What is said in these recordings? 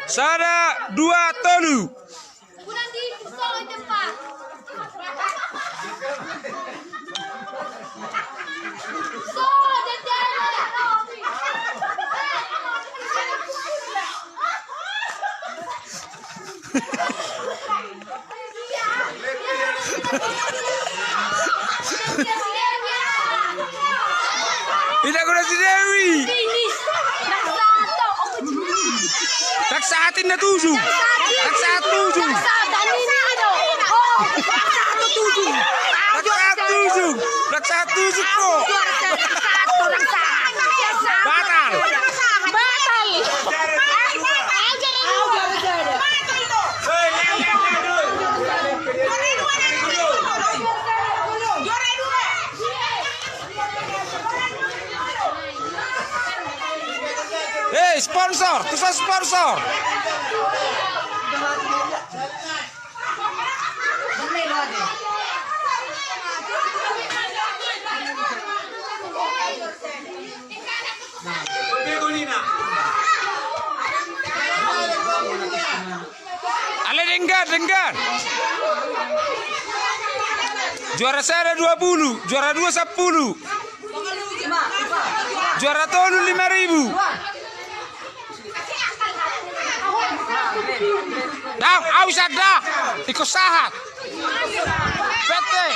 Sada dua tolu. Tidak guna si Dewi. Raksaatin na tujuh. Raksaat tujuh. Raksaat tujuh. Raksaat tujuh kok. Batal. Hei, sponsor, tuh sponsor. Ale dengar. Juara saya ada 20, juara 2 10. Juara tolu 5.000. Dah, aus ada. Ikut sahat. Bete.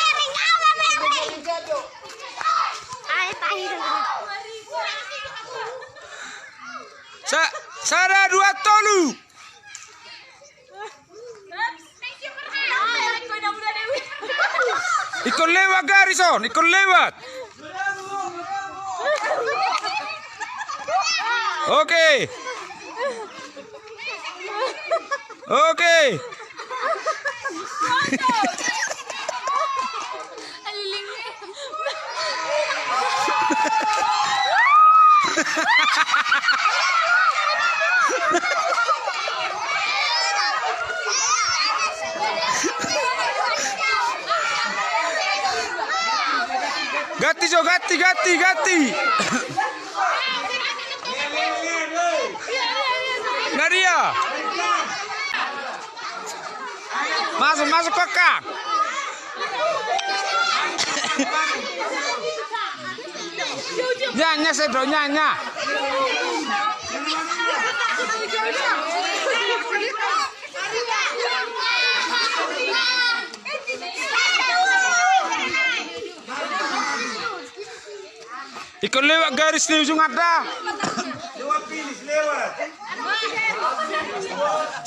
Sada 2 tolu. Ikut lewat Garrison, ikut lewat. Oke. Gati. Nadia. Masuk kakak. Nyanya sedro nyanya. Ikut lewat garis di ujung ada. Lewat.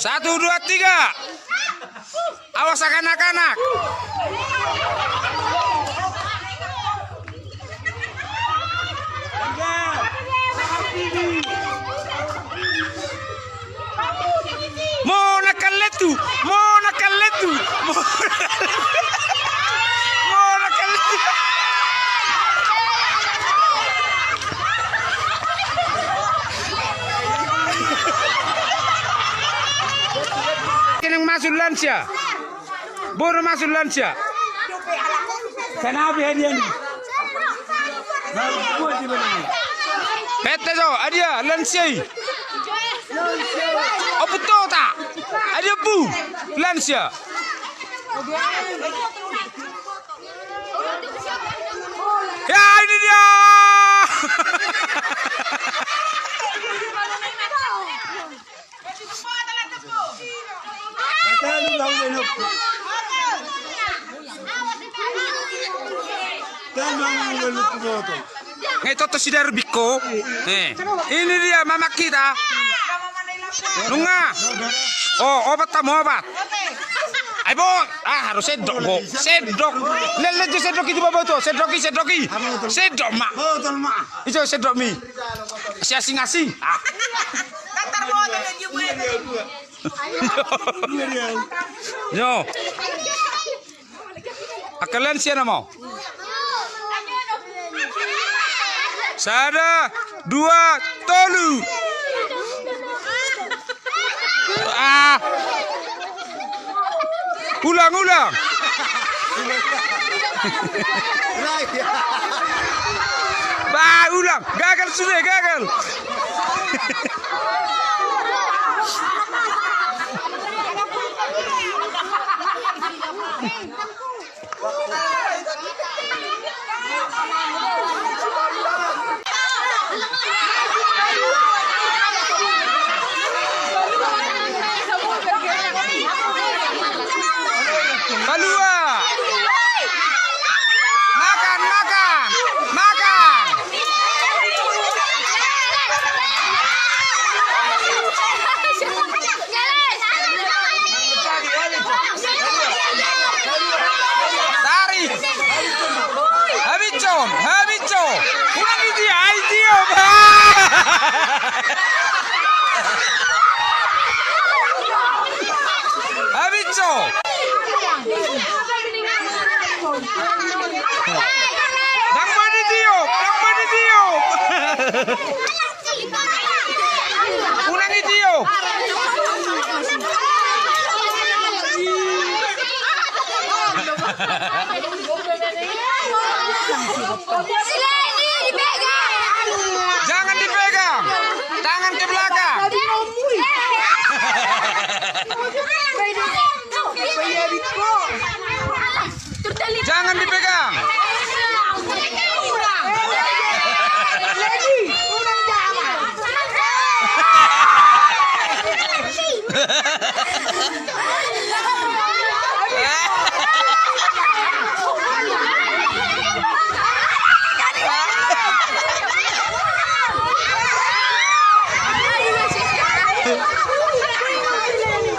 1, 2, 3. Awas anak-anak. Mau nakal letu. Yang masuk lansia. Baru masuk lansia. Kenapa hadiah ini? Pete so, adia lansia. Oh betul tak? Adia bu lansia. Ya ini dia. Itu si Derbiko. Ini dia mama kita. Nunga. Oh, obat. Ayo, harus sedok kok. Sedok. Lele sedok itu bapak tuh. Sedoki. Sedok mak. Itu sedok mi. Asing-asing. Yo. Kalian siapa mau? Sada 2 tolu. Ulang. Ulang. Gagal sudah, gagal. Dang manitiup. Ulangi tiup. Jangan dipegang. Tangan ke belakang. Jangan dipegang.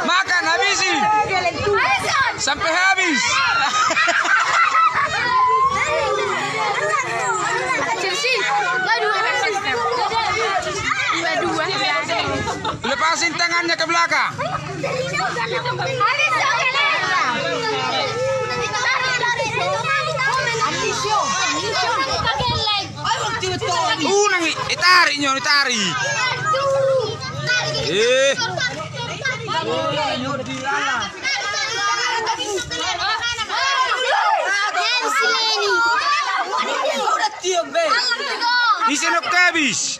Makan, habisi. Sampai habis. Lepasin tangannya ke belakang. Nangi, tarik nyo, tarik. Isinok kabis.